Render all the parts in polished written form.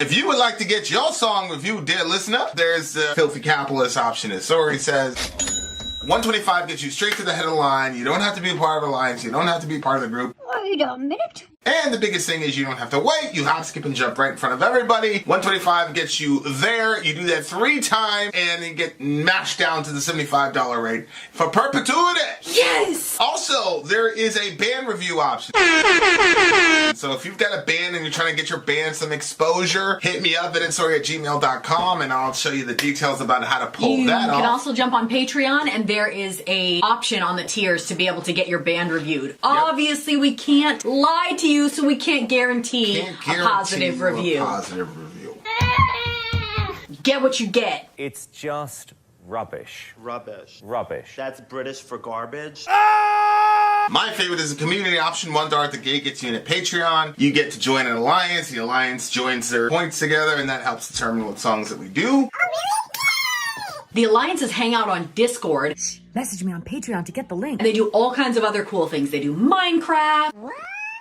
If you would like to get your song reviewed, dear listener, there's the filthy capitalist option, as Sori says. 125 gets you straight to the head of the line. You don't have to be a part of the alliance. You don't have to be part of the group. Wait a minute. And the biggest thing is you don't have to wait. You hop, skip, and jump right in front of everybody. 125 gets you there. You do that 3 times, and you get mashed down to the $75 rate for perpetuity. Yes! Also, there is a band review option. So if you've got a band and you're trying to get your band some exposure, hit me up at vinsori@gmail.com, and I'll show you the details about how to pull that off. You can also jump on Patreon, and there is a option on the tiers to be able to get your band reviewed. Yep. Obviously, we can't lie to you, so we can't guarantee a positive review. Get what you get. It's just rubbish. Rubbish. Rubbish. That's British for garbage. My favorite is the community option. $1 at the gate gets you in at Patreon. You get to join an alliance. The alliance joins their points together, and that helps determine what songs that we do. The alliances hang out on Discord. Message me on Patreon to get the link. And they do all kinds of other cool things. They do Minecraft,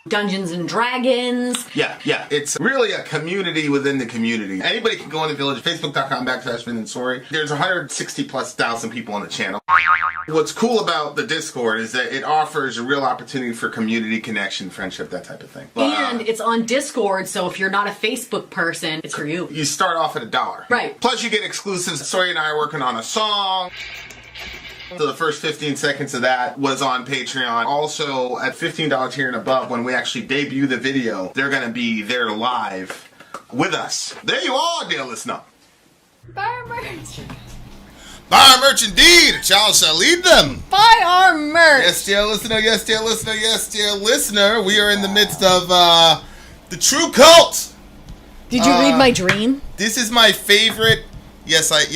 Dungeons and Dragons. Yeah. It's really a community within the community. Anybody can go in the village, facebook.com/Vin and Sori. There's 160,000+ people on the channel. What's cool about the Discord is that it offers a real opportunity for community connection, friendship, that type of thing. And it's on Discord, so if you're not a Facebook person, it's for you. You start off at $1. Right. Plus you get exclusives. Sori and I are working on a song. So the first 15 seconds of that was on Patreon. Also, at $15 tier and above, when we actually debut the video, they're going to be there live with us. There you are, dear listener. Buy our merch. Buy our merch indeed. A child shall lead them. Buy our merch. Yes, dear listener. Yes, dear listener. Yes, dear listener. We are in the midst of the true cult. Did you read my dream? This is my favorite. Yes, I did.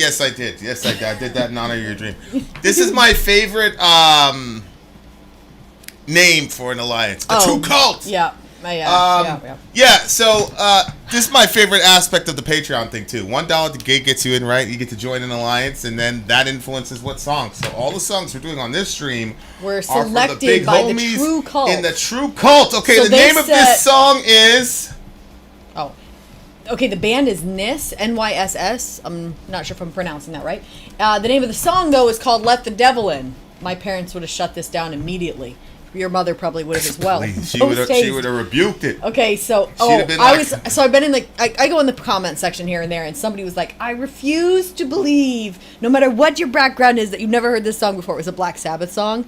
Yes, I did. I did that in honor of your dream. This is my favorite name for an alliance. A true cult. Yeah. Yeah, so this is my favorite aspect of the Patreon thing too. $1 at the gate gets you in, right? You get to join an alliance, and then that influences what songs. So all the songs we're doing on this stream were selected by the true cult. In the true cult. Okay, So the name of this song is... Okay, the band is Nyss, Nyss. I'm not sure if I'm pronouncing that right. The name of the song, though, is called Let the Devil In. My parents would have shut this down immediately. Your mother probably would have as well. She would have rebuked it. Okay, so I've been in I go in the comment section here and there, and somebody was like, I refuse to believe, no matter what your background is, that you've never heard this song before. It was a Black Sabbath song.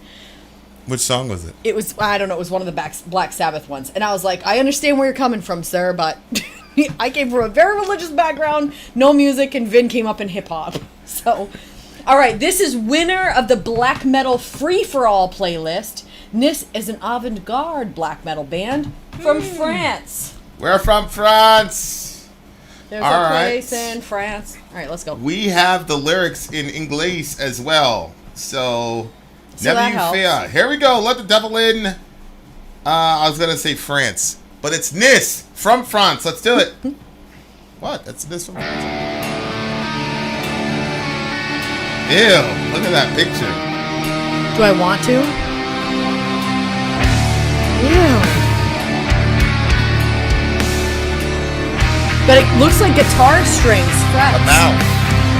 Which song was it? It was, I don't know, it was one of the Black Sabbath ones. And I was like, I understand where you're coming from, sir, but... I came from a very religious background, no music, and Vin came up in hip-hop. So, alright, this is winner of the Black Metal Free-For-All playlist. Nyss is an avant-garde black metal band from France. We're from France. There's a place in France. Alright, let's go. We have the lyrics in English as well. So never you fear. Here we go. Let the devil in. I was going to say France. But it's Nyss from France. Let's do it. What? That's Nyss from France. Ew. Look at that picture. Do I want to? Ew. But it looks like guitar strings. Frets. About.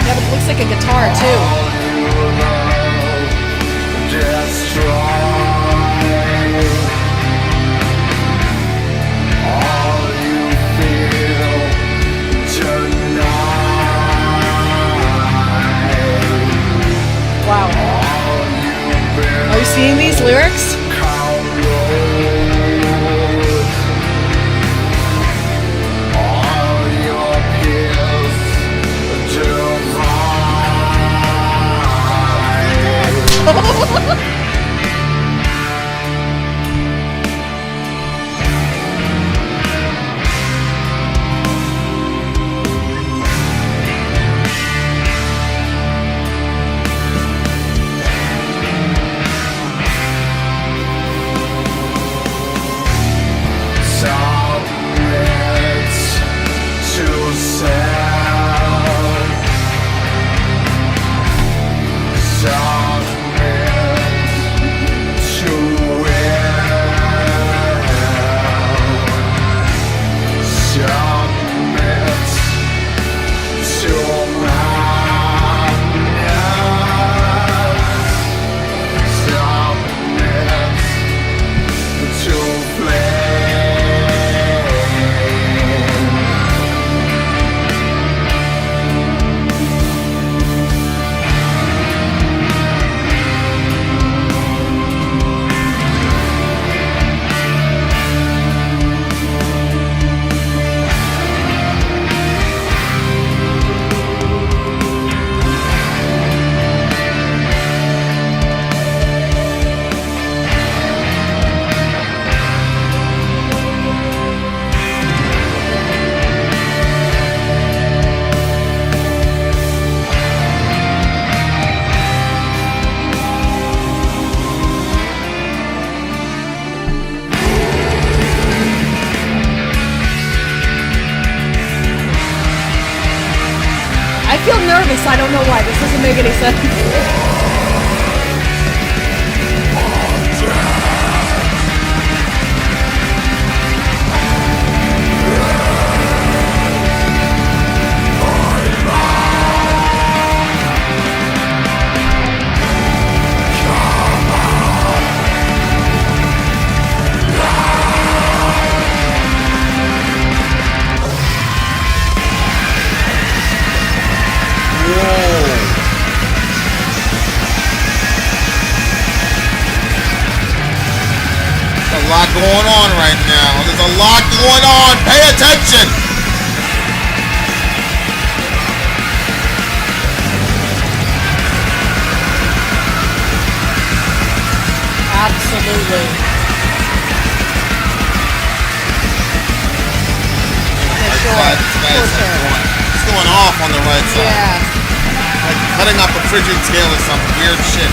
Yeah, but it looks like a guitar, too. Wow. Are you seeing these lyrics? I feel nervous. I don't know why. This doesn't make any sense. There's a lot going on right now. There's a lot going on. Pay attention. Absolutely. It's going off on the right side. Yeah. Like cutting up a frigid scale or some weird shit.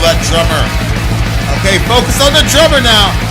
That drummer. Okay, focus on the drummer now.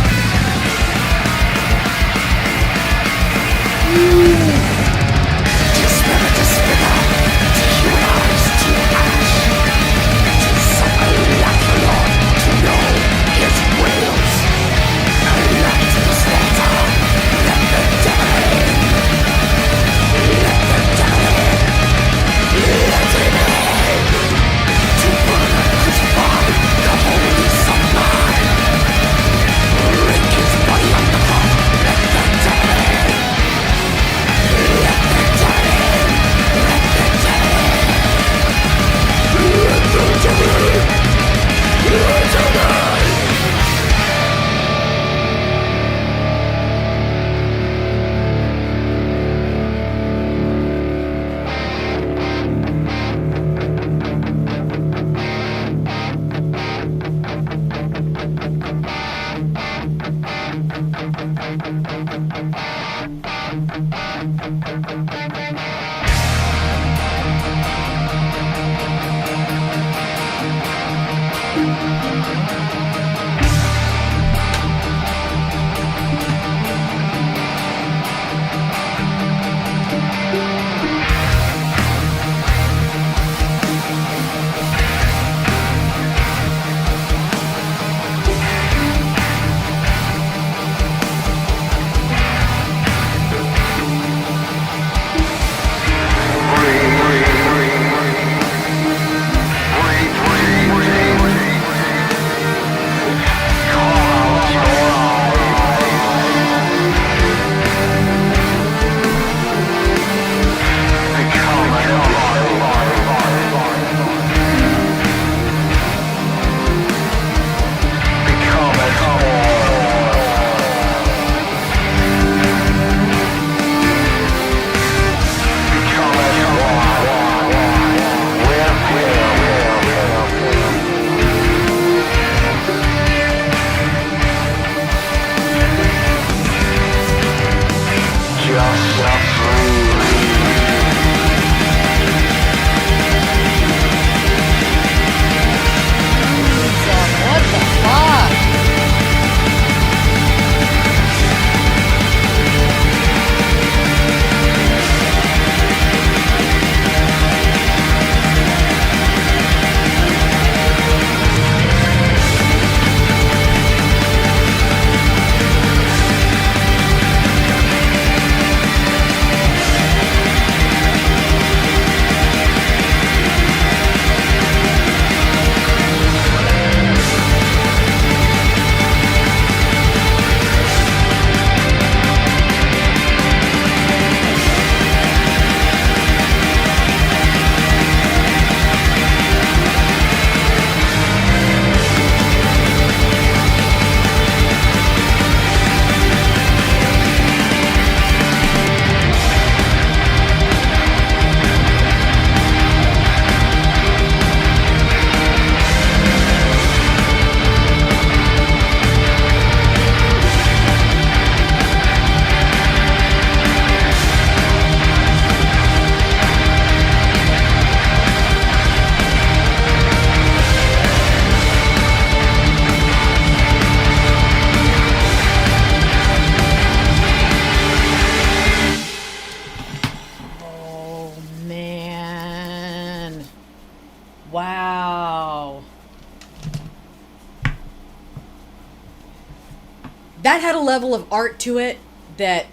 that had a level of art to it that,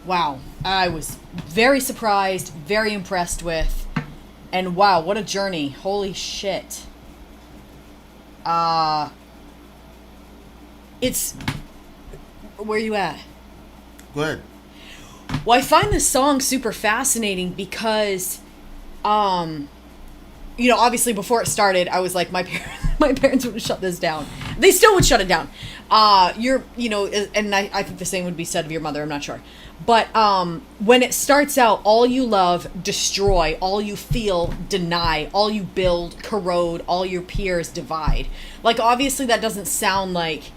wow, I was very surprised, very impressed with, and wow, what a journey. Holy shit. It's, where you at? Good. Well, I find this song super fascinating because, you know, obviously before it started, I was like, my parents would have shut this down. They still would shut it down. You know, and I think the same would be said of your mother, I'm not sure. But when it starts out, all you love, destroy, all you feel, deny, all you build, corrode, all your peers, divide. Like, obviously that doesn't sound like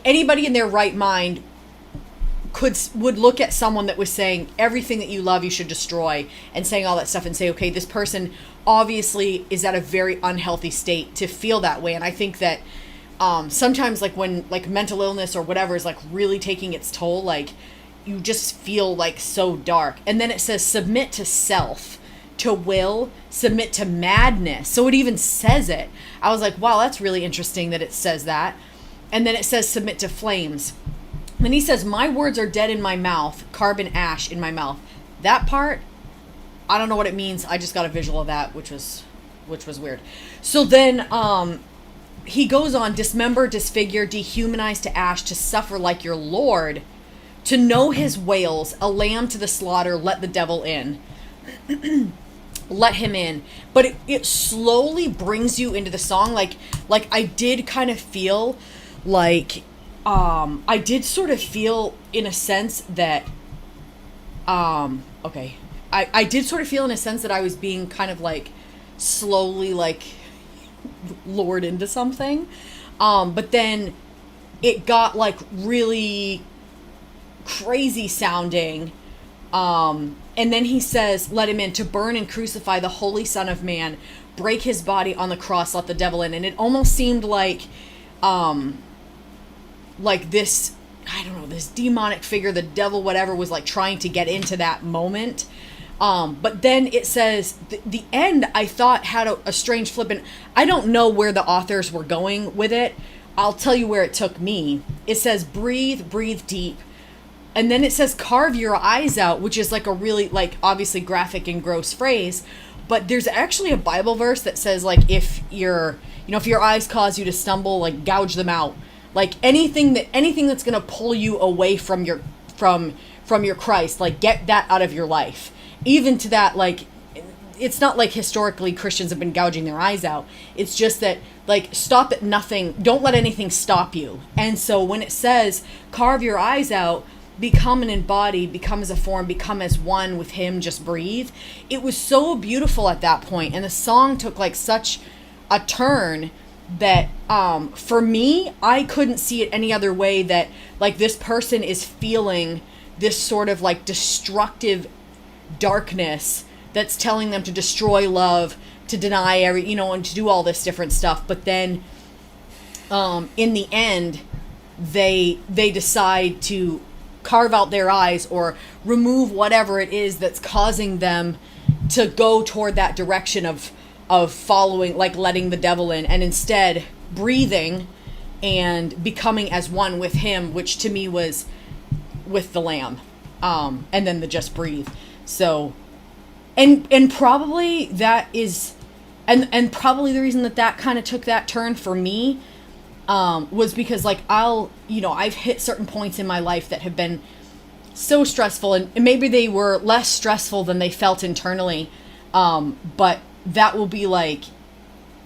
anybody in their right mind would look at someone that was saying everything that you love you should destroy and saying all that stuff and say, okay, this person obviously is at a very unhealthy state to feel that way. And I think that sometimes, like, when like mental illness or whatever is like really taking its toll, like, you just feel like so dark. And then it says submit to self, to will, submit to madness. So it even says it. I was like, wow, that's really interesting that it says that. And then it says submit to flames. Then he says, my words are dead in my mouth, carbon ash in my mouth. That part, I don't know what it means. I just got a visual of that, which was weird. So then he goes on, dismember, disfigure, dehumanize to ash, to suffer like your Lord, to know his wails, a lamb to the slaughter, let the devil in. Let him in. But it slowly brings you into the song. Like I did kind of feel like, I did sort of feel in a sense that, okay. I did sort of feel in a sense that I was being kind of like slowly like lured into something. But then it got like really crazy sounding. And then he says, let him in, to burn and crucify the holy Son of Man, break his body on the cross, let the devil in. And it almost seemed like this, I don't know, this demonic figure, the devil, whatever, was like trying to get into that moment. But then it says, the end, I thought, had a strange flip, and I don't know where the authors were going with it. I'll tell you where it took me. It says, breathe, breathe deep. And then it says, carve your eyes out, which is like a really, like, obviously graphic and gross phrase. But there's actually a Bible verse that says, like, if your eyes cause you to stumble, like, gouge them out. Like, anything that's going to pull you away from your Christ, like, get that out of your life. Even to that, like, it's not like historically Christians have been gouging their eyes out. It's just that, like, stop at nothing. Don't let anything stop you. And so when it says, carve your eyes out, become an embodied, become as a form, become as one with him, just breathe. It was so beautiful at that point. And the song took, like, such a turn that, for me, I couldn't see it any other way that, like, this person is feeling this sort of, like, destructive darkness that's telling them to destroy love, to deny and to do all this different stuff. But then in the end they decide to carve out their eyes or remove whatever it is that's causing them to go toward that direction of following, like, letting the devil in, and instead breathing and becoming as one with him, which to me was with the lamb, and then the just breathe. So, and probably that is, and probably the reason that kind of took that turn for me, was because, like, I've hit certain points in my life that have been so stressful, and maybe they were less stressful than they felt internally, but that will be, like,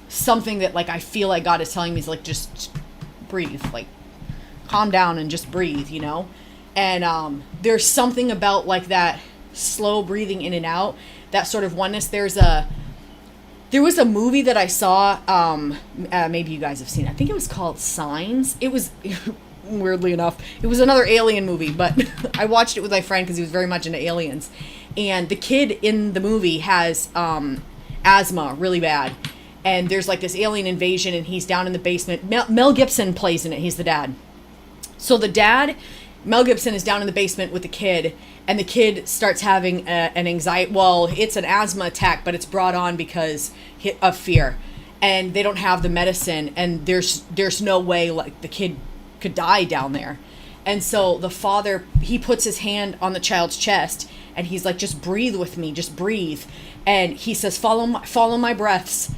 something that, like, I feel like God is telling me is, like, just breathe, like, calm down and just breathe, and there's something about, like, that slow breathing in and out, that sort of oneness. There was a movie that I saw, maybe you guys have seen it. I think it was called Signs. It was, weirdly enough, it was another alien movie, but I watched it with my friend because he was very much into aliens. And the kid in the movie has asthma really bad. And there's, like, this alien invasion, and he's down in the basement. Mel Gibson plays in it. He's the dad. So the dad, Mel Gibson, is down in the basement with the kid, and the kid starts having an anxiety. Well, it's an asthma attack, but it's brought on because of fear. and they don't have the medicine, and there's no way like the kid could die down there. And so the father, he puts his hand on the child's chest, and he's like, just breathe with me, just breathe. And he says, follow my breaths.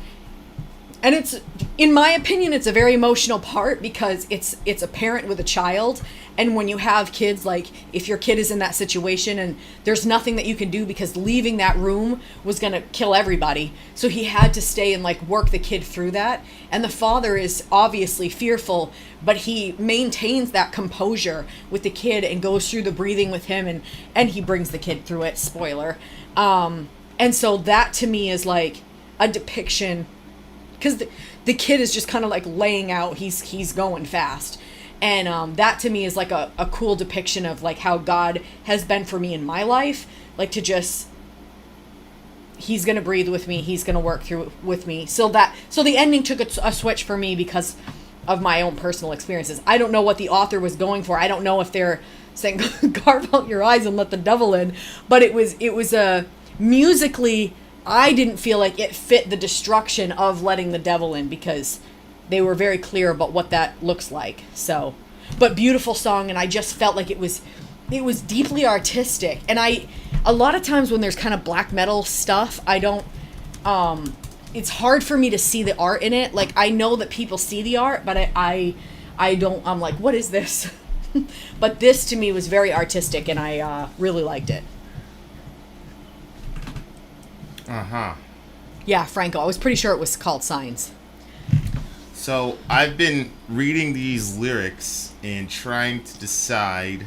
And it's, in my opinion, it's a very emotional part, because it's a parent with a child. And when you have kids, like if your kid is in that situation and there's nothing that you can do, because leaving that room was going to kill everybody. So he had to stay and like work the kid through that. And the father is obviously fearful, but he maintains that composure with the kid and goes through the breathing with him, and he brings the kid through it. Spoiler. And so that to me is like a depiction, because the kid is just kind of like laying out, he's going fast. And that to me is like a cool depiction of like how God has been for me in my life. Like to just, he's going to breathe with me. He's going to work through with me. So the ending took a switch for me because of my own personal experiences. I don't know what the author was going for. I don't know if they're saying, carve out your eyes and let the devil in. But it was a musically, I didn't feel like it fit the destruction of letting the devil in, because they were very clear about what that looks like. So, but beautiful song, and I just felt like it was deeply artistic. And a lot of times when there's kind of black metal stuff, I don't, it's hard for me to see the art in it. Like I know that people see the art, but I don't, I'm like, what is this? But this to me was very artistic, and I really liked it. Uh-huh. Yeah, Franco. I was pretty sure it was called Signs. So I've been reading these lyrics and trying to decide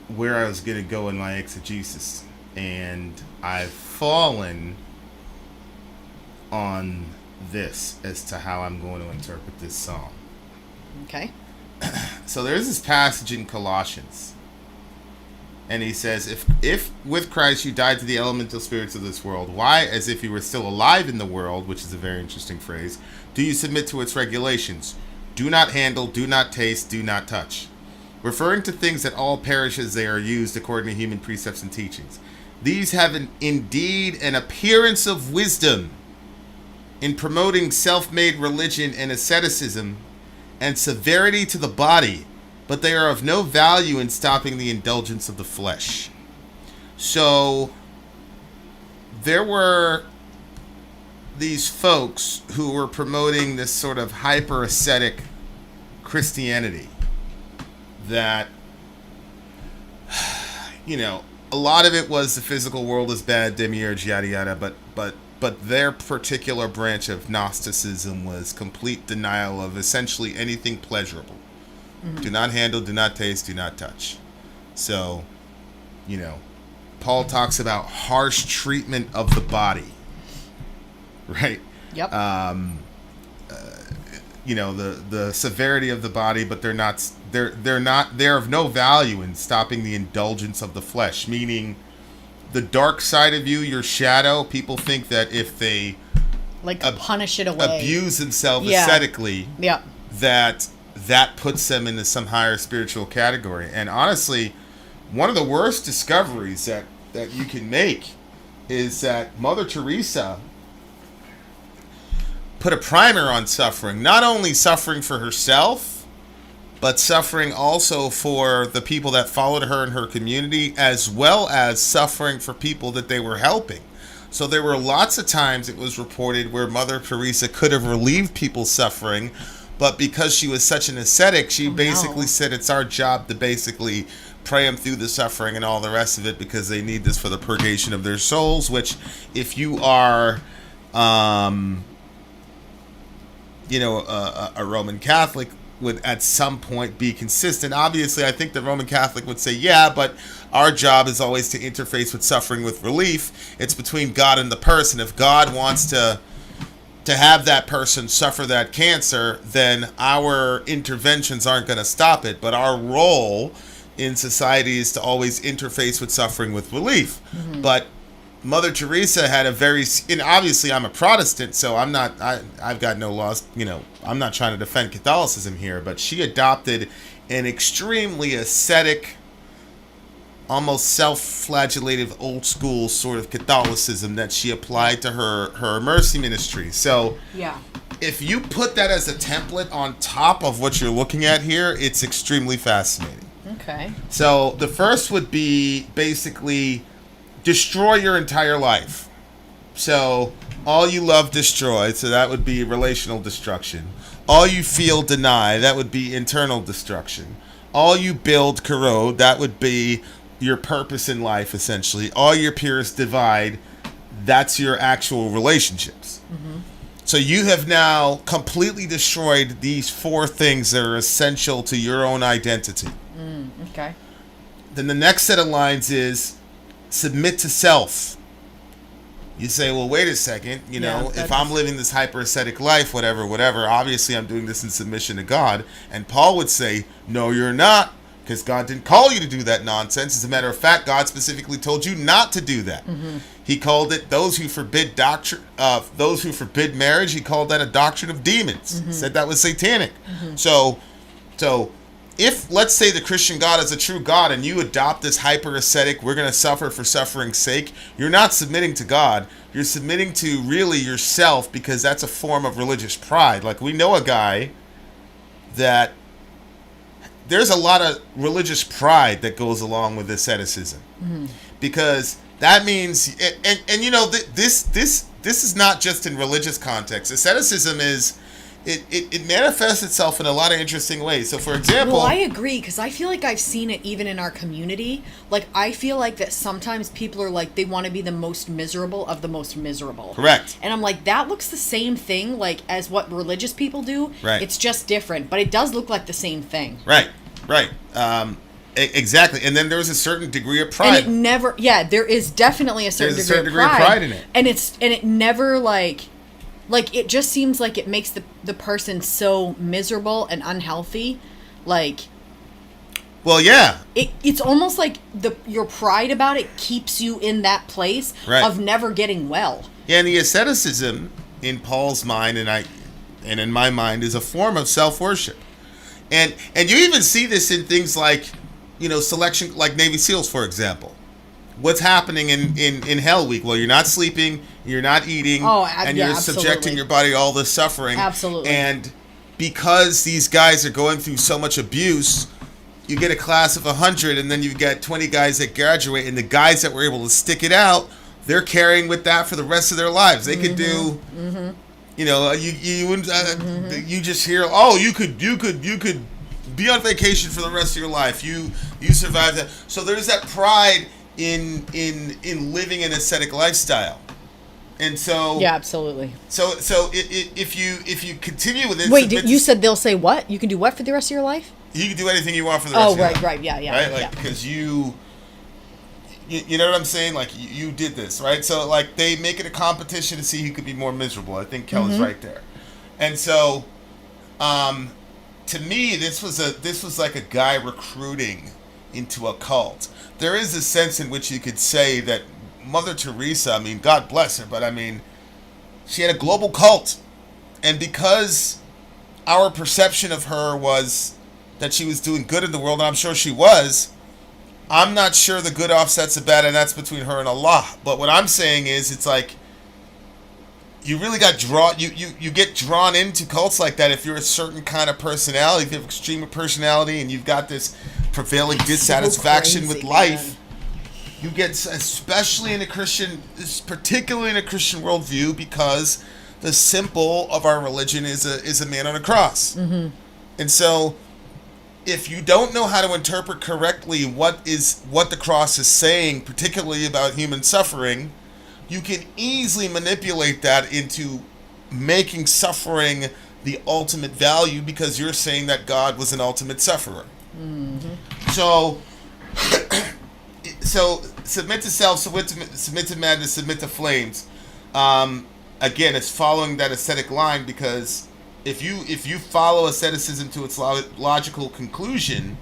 where I was going to go in my exegesis. And I've fallen on this as to how I'm going to interpret this song. Okay. So there's this passage in Colossians. And he says, if with Christ you died to the elemental spirits of this world, why, as if you were still alive in the world, which is a very interesting phrase, do you submit to its regulations? Do not handle, do not taste, do not touch. Referring to things that all perish as they are used according to human precepts and teachings. These have indeed an appearance of wisdom in promoting self-made religion and asceticism and severity to the body, but they are of no value in stopping the indulgence of the flesh. So there were these folks who were promoting this sort of hyper-ascetic Christianity that, you know, a lot of it was the physical world is bad, demiurge, yada yada, but their particular branch of Gnosticism was complete denial of essentially anything pleasurable. Mm-hmm. Do not handle, do not taste, do not touch. So, you know, Paul talks about harsh treatment of the body, right? Yep. You know, the severity of the body, but they're of no value in stopping the indulgence of the flesh, meaning the dark side of you, your shadow. People think that if they like punish it away, abuse themselves ascetically, that puts them into some higher spiritual category. And honestly, one of the worst discoveries that you can make is that Mother Teresa put a primer on suffering. Not only suffering for herself, but suffering also for the people that followed her in her community, as well as suffering for people that they were helping. So there were lots of times it was reported where Mother Teresa could have relieved people's suffering, but because she was such an ascetic, she basically said it's our job to basically pray them through the suffering and all the rest of it, because they need this for the purgation of their souls, which if you are, you know, a Roman Catholic would at some point be consistent. Obviously, I think the Roman Catholic would say, yeah, but our job is always to interface with suffering with relief. It's between God and the person. If God wants to have that person suffer that cancer, then our interventions aren't going to stop it. But our role in society is to always interface with suffering with relief. Mm-hmm. But Mother Teresa had a very, and obviously I'm a Protestant, so I've got no loss, you know, I'm not trying to defend Catholicism here, but she adopted an extremely ascetic almost self-flagellative old school sort of Catholicism that she applied to her mercy ministry. So Yeah. if you put that as a template on top of what you're looking at here, it's extremely fascinating. Okay. So the first would be basically destroy your entire life. So all you love, destroy. So that would be relational destruction. All you feel, deny. That would be internal destruction. All you build, corrode. That would be your purpose in life, essentially. All your peers, divide. That's your actual relationships. Mm-hmm. So you have now completely destroyed these 4 things that are essential to your own identity. Okay. Then the next set of lines is submit to self. You say, well, wait a second, if I'm living this hyper-ascetic life, whatever, obviously I'm doing this in submission to God. And Paul would say, no, you're not, because God didn't call you to do that nonsense. As a matter of fact, God specifically told you not to do that. Mm-hmm. He called it those who forbid marriage. He called that a doctrine of demons. Mm-hmm. He said that was satanic. Mm-hmm. So if, let's say, the Christian God is a true God and you adopt this hyper-ascetic, we're going to suffer for suffering's sake, you're not submitting to God. You're submitting to really yourself, because that's a form of religious pride. Like, we know a guy that there's a lot of religious pride that goes along with asceticism. Mm-hmm. Because that means, this is not just in religious context. Asceticism is... It manifests itself in a lot of interesting ways. So, for example... Well, I agree, because I feel like I've seen it even in our community. Like, I feel like that sometimes people are like, they want to be the most miserable of the most miserable. Correct. And I'm like, that looks the same thing, like, as what religious people do. Right. It's just different, but it does look like the same thing. Right. Exactly. And then there's a certain degree of pride. And it never... Yeah, there is definitely a certain degree of pride in it. And it never, like, it just seems like it makes the person so miserable and unhealthy. Like, well, yeah. It's almost like your pride about it keeps you in that place of never getting well. Yeah, and the asceticism in Paul's mind and in my mind is a form of self-worship. And you even see this in things like, selection, like Navy SEALs, for example. What's happening in Hell Week? Well, you're not sleeping, you're not eating, and you're subjecting your body to all this suffering. Absolutely. And because these guys are going through so much abuse, you get a class of 100, and then you get 20 guys that graduate, and the guys that were able to stick it out, they're carrying with that for the rest of their lives. They could do, you just hear, oh, you could be on vacation for the rest of your life. You survived that. So there's that pride in living an ascetic lifestyle. And so yeah, absolutely. So if you continue with it, wait, you said they'll say what? You can do what for the rest of your life? You can do anything you want for the rest of your life. Right, yeah. Right? Like, because you know what I'm saying? Like, you did this, right? So, like, they make it a competition to see who could be more miserable. I think Kelly's right there. And so, to me, this was like a guy recruiting into a cult. There is a sense in which you could say that Mother Teresa, I mean, God bless her, but I mean, she had a global cult. And because our perception of her was that she was doing good in the world, and I'm sure she was, I'm not sure the good offsets the bad, and that's between her and Allah. But what I'm saying is, it's like, you really got you get drawn into cults like that if you're a certain kind of personality, if you have extreme personality, and you've got this prevailing dissatisfaction with life. Man. You get, especially in a Christian, particularly in a Christian worldview, because the symbol of our religion is a man on a cross. Mm-hmm. And so, if you don't know how to interpret correctly what the cross is saying, particularly about human suffering, you can easily manipulate that into making suffering the ultimate value, because you're saying that God was an ultimate sufferer. Mm-hmm. So submit to self, submit to madness, submit to flames. Again, it's following that ascetic line, because if you follow asceticism to its logical conclusion,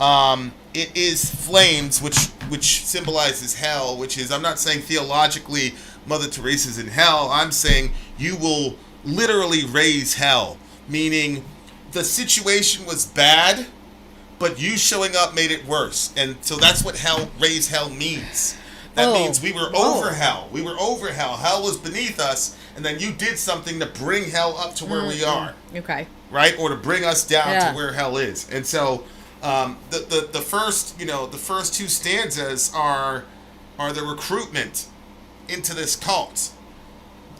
it is flames, which symbolizes hell. Which is, I'm not saying theologically Mother Teresa's in hell. I'm saying you will literally raise hell, meaning the situation was bad, but you showing up made it worse. And so that's what raise hell means. That means we were over hell. We were over hell. Hell was beneath us, and then you did something to bring hell up to where we are. Okay. Right? Or to bring us down to where hell is. And so the first, the first two stanzas are the recruitment into this cult.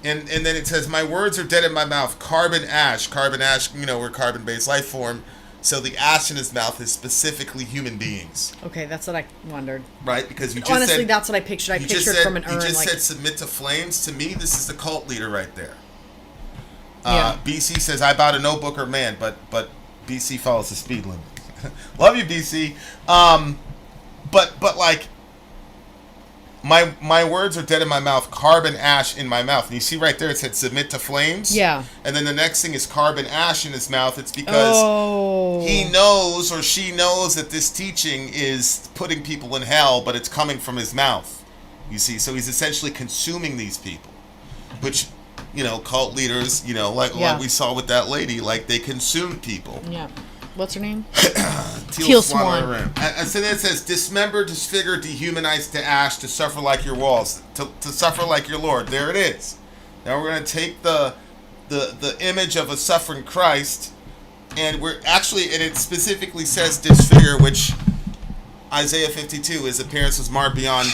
And then it says, my words are dead in my mouth, carbon ash. Carbon ash, we're carbon-based life form. So the ash in his mouth is specifically human beings. Okay, that's what I wondered. Right? Because you just honestly, said, that's what I pictured. I pictured from an urn. You just said submit to flames. To me, this is the cult leader right there. BC says, I bow to no book or man, but BC follows the speed limit. Love you, BC. But like, my words are dead in my mouth, carbon ash in my mouth. And you see right there, it said submit to flames. Yeah. And then the next thing is carbon ash in his mouth. It's because he knows or she knows that this teaching is putting people in hell, but it's coming from his mouth. You see, so he's essentially consuming these people, which, cult leaders, like we saw with that lady, like they consume people. Yeah. What's her name? Teal Swan. And so then it says, dismember, disfigure, dehumanize to ash, to suffer like your walls, to suffer like your Lord. There it is. Now we're going to take the image of a suffering Christ, and we're actually, and it specifically says disfigure, which Isaiah 52, his appearance was marred beyond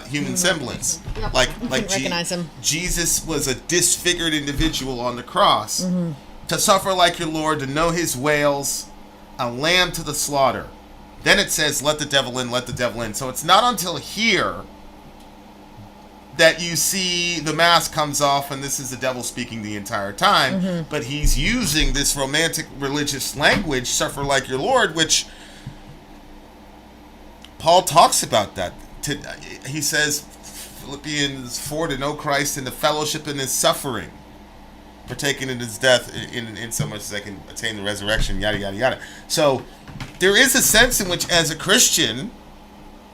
human semblance. Yep. Like recognize him. Jesus was a disfigured individual on the cross. To suffer like your Lord, to know his wails, a lamb to the slaughter. Then it says, let the devil in, let the devil in. So it's not until here that you see the mask comes off and this is the devil speaking the entire time. But he's using this romantic religious language, suffer like your Lord, which Paul talks about that. He says, Philippians 4, to know Christ and the fellowship in his suffering, partaking in his death in so much as I can attain the resurrection, yada, yada, yada. So there is a sense in which, as a Christian,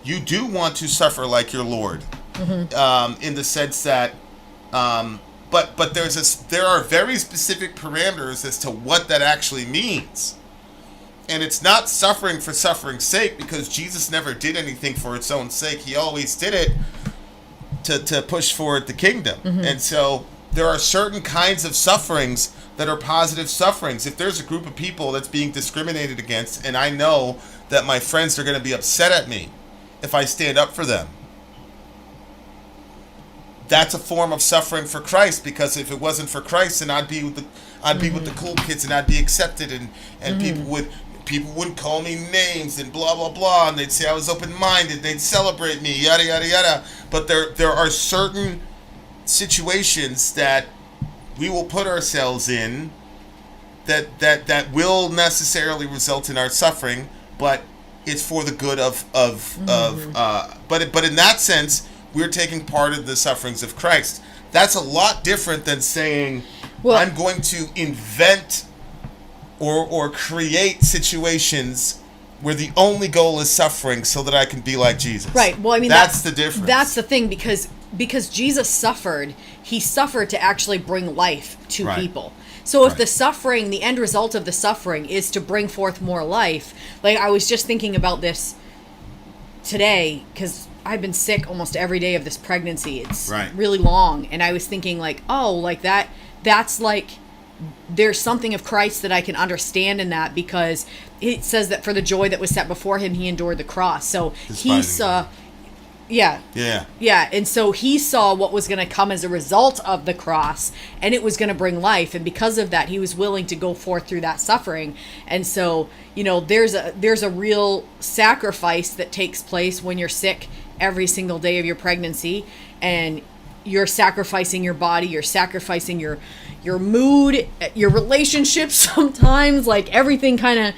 you do want to suffer like your Lord, in the sense that, but there are very specific parameters as to what that actually means. And it's not suffering for suffering's sake, because Jesus never did anything for its own sake. He always did it to push forward the kingdom. And so there are certain kinds of sufferings that are positive sufferings. If there's a group of people that's being discriminated against, and I know that my friends are going to be upset at me if I stand up for them, that's a form of suffering for Christ, because if it wasn't for Christ, then I'd be with the cool kids, and I'd be accepted, and people wouldn't call me names and blah blah blah, and they'd say I was open-minded, they'd celebrate me, yada yada yada. But there are certain situations that we will put ourselves in that will necessarily result in our suffering, but it's for the good but in that sense we're taking part of the sufferings of Christ. That's a lot different than saying, I'm going to invent or create situations where the only goal is suffering so that I can be like Jesus. Right. Well, I mean, that's the difference. That's the thing, because Jesus suffered, he suffered to actually bring life to people. So if the suffering, the end result of the suffering is to bring forth more life, like I was just thinking about this today, because I've been sick almost every day of this pregnancy. It's really long. And I was thinking like, that's like, there's something of Christ that I can understand in that, because it says that for the joy that was set before him, he endured the cross. So he saw, and so he saw what was going to come as a result of the cross, and it was going to bring life. And because of that, he was willing to go forth through that suffering. And so, there's a real sacrifice that takes place when you're sick every single day of your pregnancy, and you're sacrificing your body, you're sacrificing your mood, your relationships sometimes, like everything kind of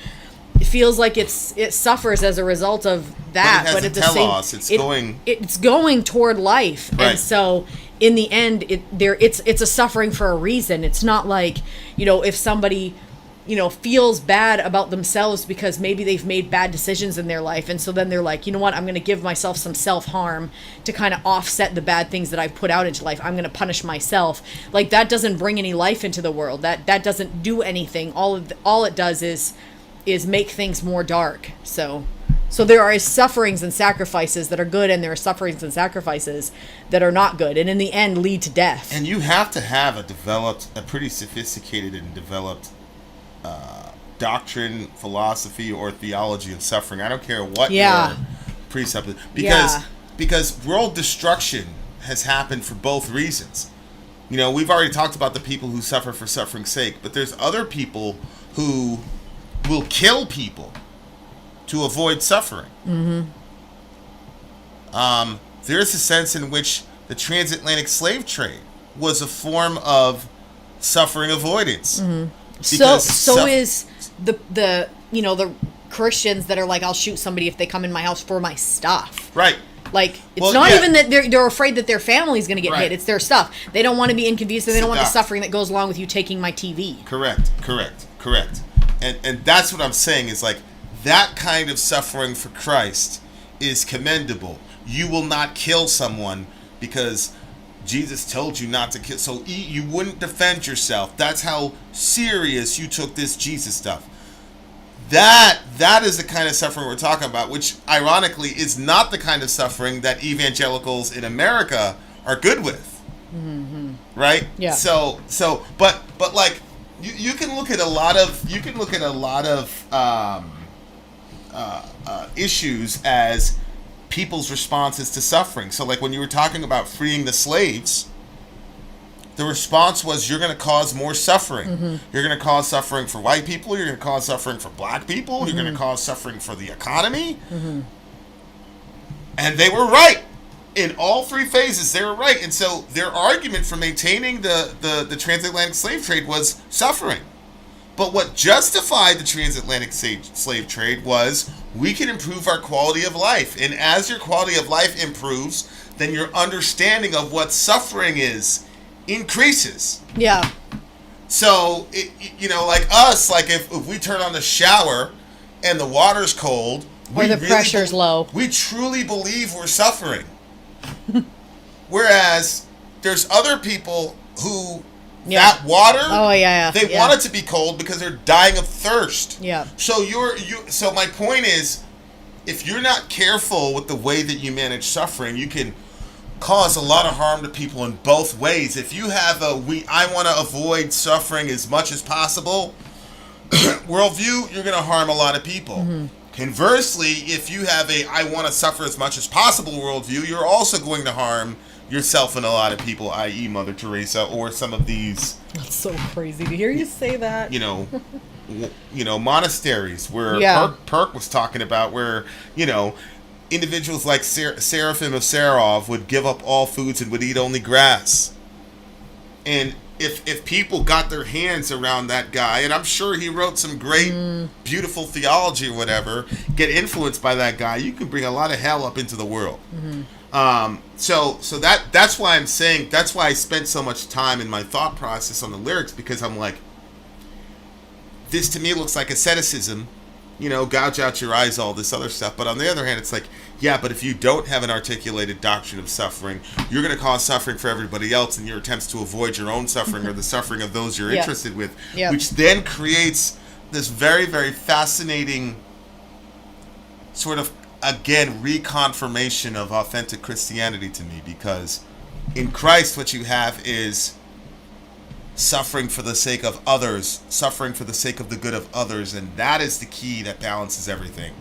feels like it suffers as a result of that. But at the same, it's going toward life. And so in the end, it's a suffering for a reason. It's not like, if somebody feels bad about themselves because maybe they've made bad decisions in their life, and so then they're like, you know what, I'm going to give myself some self-harm to kind of offset the bad things that I've put out into life. I'm going to punish myself. Like, that doesn't bring any life into the world. That doesn't do anything. All it does is make things more dark. So there are sufferings and sacrifices that are good, and there are sufferings and sacrifices that are not good, and in the end lead to death. And you have to have a pretty sophisticated and developed doctrine, philosophy, or theology of suffering. I don't care what your precept is, because world destruction has happened for both reasons. You know, we've already talked about the people who suffer for suffering's sake, but there's other people who will kill people to avoid suffering. There's a sense in which the transatlantic slave trade was a form of suffering avoidance. So is the Christians that are like, I'll shoot somebody if they come in my house for my stuff. Right. Like, it's not even that they're afraid that their family's going to get hit. It's their stuff. They don't want to be inconvenienced, and they don't want the suffering that goes along with you taking my TV. Correct. And that's what I'm saying is, like, that kind of suffering for Christ is commendable. You will not kill someone because Jesus told you not to kill. So you wouldn't defend yourself. That's how serious you took this Jesus stuff. That is the kind of suffering we're talking about, which ironically is not the kind of suffering that evangelicals in America are good with. Right? Yeah. But like you can look at a lot of issues as people's responses to suffering. So like when you were talking about freeing the slaves, the response was, you're going to cause more suffering. You're going to cause suffering for white people. You're going to cause suffering for black people. You're going to cause suffering for the economy. And they were right. In all three phases, they were right. And so their argument for maintaining the transatlantic slave trade was suffering. But what justified the transatlantic slave trade was, we can improve our quality of life. And as your quality of life improves, then your understanding of what suffering is increases. Yeah. So, like us, like if we turn on the shower and the water's cold, or the pressure's low, we truly believe we're suffering. Whereas there's other people who that water, they want it to be cold because they're dying of thirst. Yeah. So so my point is, if you're not careful with the way that you manage suffering, you can cause a lot of harm to people in both ways. If you have I want to avoid suffering as much as possible worldview, you're going to harm a lot of people. Conversely, if you have I want to suffer as much as possible worldview, you're also going to harm yourself and a lot of people, i.e. Mother Teresa or some of these. That's so crazy to hear you say that. Monasteries where Perk was talking about, where, individuals like Seraphim of Sarov would give up all foods and would eat only grass. And if people got their hands around that guy, and I'm sure he wrote some great, beautiful theology or whatever, get influenced by that guy, you can bring a lot of hell up into the world. So that's why I'm saying, that's why I spent so much time in my thought process on the lyrics, because I'm like, this to me looks like asceticism. Gouge out your eyes, all this other stuff. But on the other hand, it's like, but if you don't have an articulated doctrine of suffering, you're going to cause suffering for everybody else in your attempts to avoid your own suffering or the suffering of those you're interested with, which then creates this very, very fascinating sort of, again, reconfirmation of authentic Christianity to me, because in Christ what you have is suffering for the sake of others, suffering for the sake of the good of others, and that is the key that balances everything.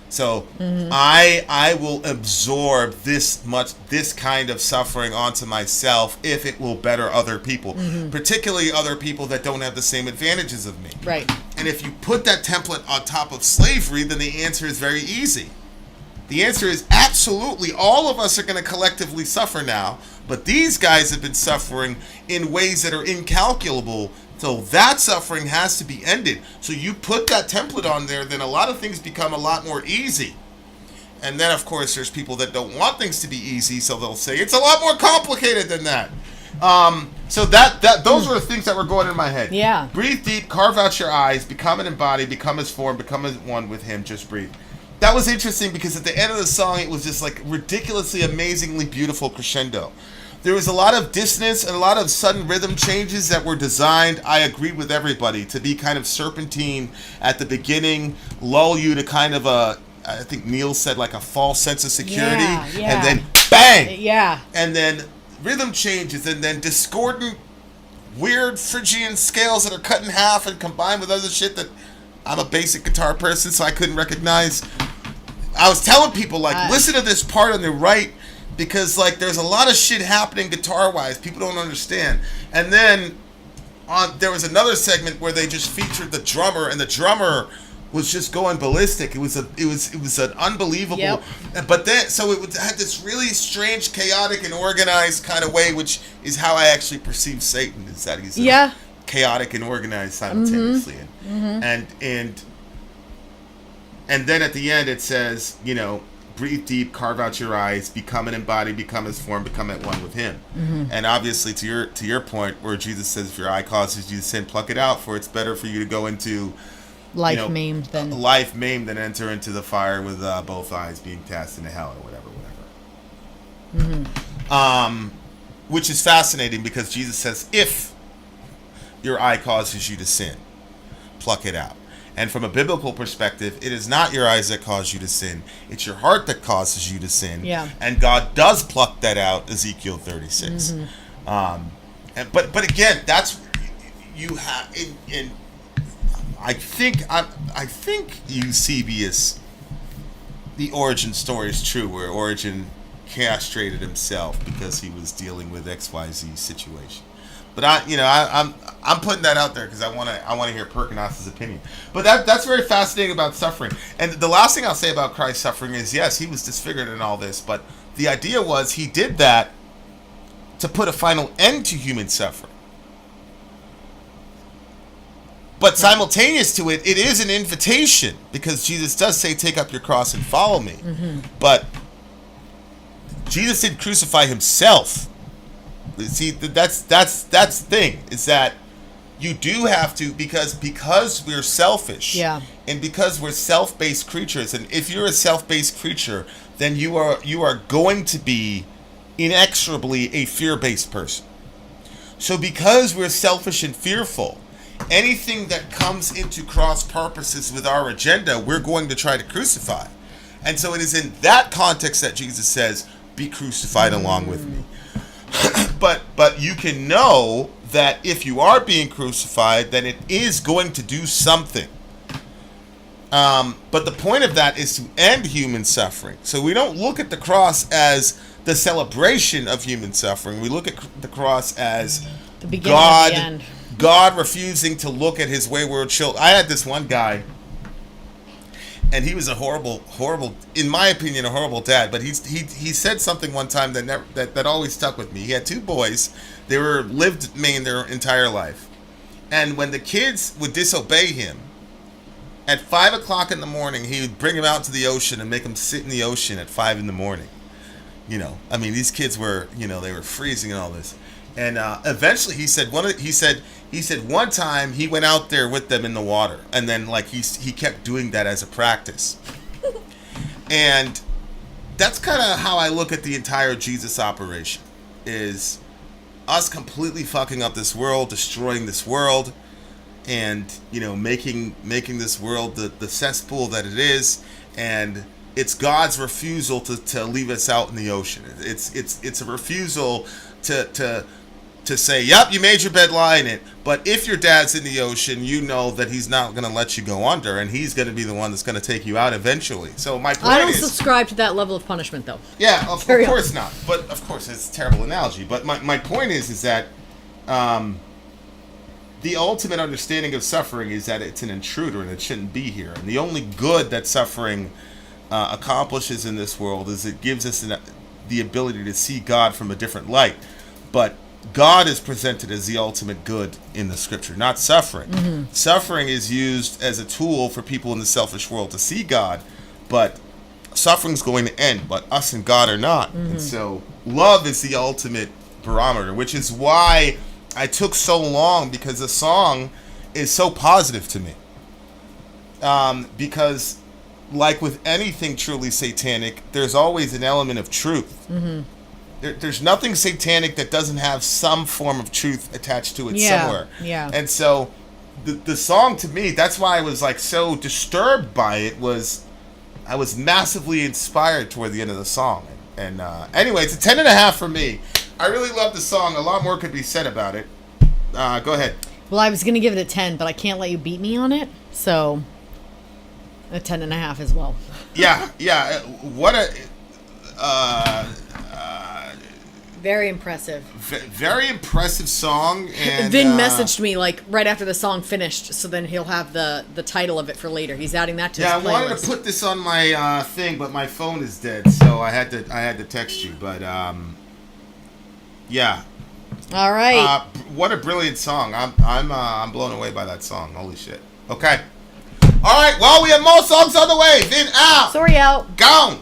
So I will absorb this kind of suffering onto myself if it will better other people, particularly other people that don't have the same advantages of me. Right. And if you put that template on top of slavery, then the answer is very easy. The answer is absolutely all of us are going to collectively suffer now, but these guys have been suffering in ways that are incalculable, so that suffering has to be ended. So you put that template on there, then a lot of things become a lot more easy. And then, of course, there's people that don't want things to be easy, so they'll say, it's a lot more complicated than that. So those were the things that were going in my head. Yeah. Breathe deep, carve out your eyes, become an embodied, become his form, become as one with him, just breathe. That was interesting because at the end of the song, it was just like ridiculously, amazingly beautiful crescendo. There was a lot of dissonance and a lot of sudden rhythm changes that were designed, I agree with everybody, to be kind of serpentine at the beginning, lull you to kind of I think Neil said like a false sense of security, and then bang! Yeah. And then rhythm changes, and then discordant, weird Phrygian scales that are cut in half and combined with other shit that I'm a basic guitar person, so I couldn't recognize. I was telling people, like, listen to this part on the right, because, like, there's a lot of shit happening guitar-wise. People don't understand. And then there was another segment where they just featured the drummer, and the drummer was just going ballistic. It was an unbelievable. Yep. But then, so it had this really strange, chaotic, and organized kind of way, which is how I actually perceive Satan. Is that he's chaotic and organized simultaneously, and then at the end it says, you know, breathe deep, carve out your eyes, become an embody, become his form, become at one with him. And obviously, to your point, where Jesus says, if your eye causes you to sin, pluck it out, for it's better for you to go into life maimed than enter into the fire with both eyes being cast into hell, or whatever. Which is fascinating, because Jesus says, if your eye causes you to sin, pluck it out. And from a biblical perspective, it is not your eyes that cause you to sin. It's your heart that causes you to sin. Yeah. And God does pluck that out, Ezekiel 36. But again, that's, you have, I think Eusebius, the origin story is true, where Origin castrated himself because he was dealing with XYZ situation. But I'm putting that out there because I want to hear Perkinos's opinion. But that's very fascinating about suffering. And the last thing I'll say about Christ's suffering is, yes, he was disfigured in all this, but the idea was he did that to put a final end to human suffering. But simultaneous to it, it is an invitation, because Jesus does say, take up your cross and follow me. But Jesus didn't crucify himself. See, that's the thing, is that you do have to, because we're selfish, and because we're self-based creatures, and if you're a self-based creature, then you are going to be inexorably a fear-based person. So because we're selfish and fearful, anything that comes into cross purposes with our agenda, we're going to try to crucify. And so it is in that context that Jesus says, be crucified along with me. But you can know that if you are being crucified, then it is going to do something. But the point of that is to end human suffering. So we don't look at the cross as the celebration of human suffering. We look at the cross as the beginning of the end. God refusing to look at his wayward children. I had this one guy, and he was a horrible, in my opinion, a horrible dad. But he said something one time that always stuck with me. He had two boys. They lived in Maine their entire life. And when the kids would disobey him, at 5 o'clock in the morning, he would bring them out to the ocean and make them sit in the ocean at 5 in the morning. You know, I mean, these kids were, they were freezing and all this. And eventually, he said one time he went out there with them in the water, and then he kept doing that as a practice. And that's kind of how I look at the entire Jesus operation, is us completely fucking up this world, destroying this world, and making this world the cesspool that it is, and it's God's refusal to leave us out in the ocean. It's a refusal to say, yep, you made your bed, lie in it. But if your dad's in the ocean, you know that he's not going to let you go under, and he's going to be the one that's going to take you out eventually. So my point is, I don't subscribe to that level of punishment, though. Yeah, of course not. But of course, it's a terrible analogy. But my point is that the ultimate understanding of suffering is that it's an intruder and it shouldn't be here. And the only good that suffering accomplishes in this world is it gives us the ability to see God from a different light. But God is presented as the ultimate good in the scripture, not suffering. Mm-hmm. Suffering is used as a tool for people in the selfish world to see God, but suffering's going to end, but us and God are not. Mm-hmm. And so love is the ultimate barometer, which is why I took so long, because the song is so positive to me. Because like with anything truly satanic, there's always an element of truth. Mm-hmm. there's nothing satanic that doesn't have some form of truth attached to it Yeah, somewhere. yeah. And so the song, to me, that's why I was like so disturbed by it, was I was massively inspired toward the end of the song. And anyway, it's a 10.5 for me. I really love the song. A lot more could be said about it. Go ahead. Well, I was going to give it a 10, but I can't let you beat me on it. So, a 10.5 as well. Yeah. What a... Very impressive. very impressive song. And Vin messaged me like right after the song finished, so then he'll have the title of it for later. He's adding that to his playlist. Yeah, I wanted to put this on my thing, but my phone is dead, so I had to text you. But yeah. All right. What a brilliant song! I'm blown away by that song. Holy shit. Okay. All right. Well, we have more songs on the way. Vin out. Sorry out. Gone.